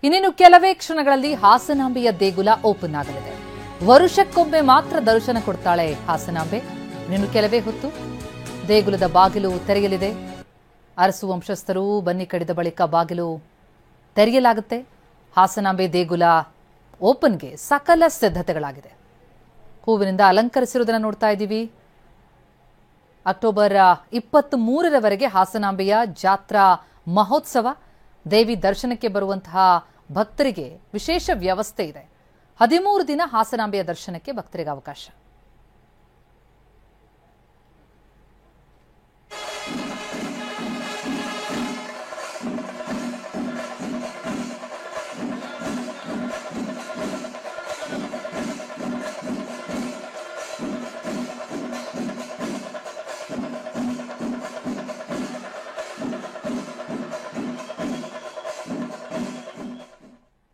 ಇನ್ನೇನು ಕೆಲವೇ ಕ್ಷಣಗಳಲ್ಲಿ ಹಾಸನಾಂಬೆಯ ದೇಗುಲ ಓಪನ್ ಆಗಲಿದೆ. ವರುಷಕ್ಕೊಮ್ಮೆ ಮಾತ್ರ ದರ್ಶನ ಕೊಡ್ತಾಳೆ ಹಾಸನಾಂಬೆ. ಇನ್ನು ಕೆಲವೇ ಹೊತ್ತು ದೇಗುಲದ ಬಾಗಿಲು ತೆರೆಯಲಿದೆ. ಅರಸು ವಂಶಸ್ಥರು ಬನ್ನಿ ಕಡಿದ ಬಳಿಕ ಬಾಗಿಲು ತೆರೆಯಲಾಗುತ್ತೆ. ಹಾಸನಾಂಬೆ ದೇಗುಲ ಓಪನ್ಗೆ ಸಕಲ ಸಿದ್ಧತೆಗಳಾಗಿದೆ. ಹೂವಿನಿಂದ ಅಲಂಕರಿಸಿರುವುದನ್ನು ನೋಡ್ತಾ ಇದ್ದೀವಿ. ಅಕ್ಟೋಬರ್ 23ರವರೆಗೆ ಹಾಸನಾಂಬೆಯ ಜಾತ್ರಾ ಮಹೋತ್ಸವ. ದೇವಿ ದರ್ಶನಕ್ಕೆ ಬರುವಂತಹ ಭಕ್ತರಿಗೆ ವಿಶೇಷ ವ್ಯವಸ್ಥೆ ಇದೆ. 13 ದಿನ ಹಾಸನಾಂಬೆಯ ದರ್ಶನಕ್ಕೆ ಭಕ್ತರಿಗೆ ಅವಕಾಶ.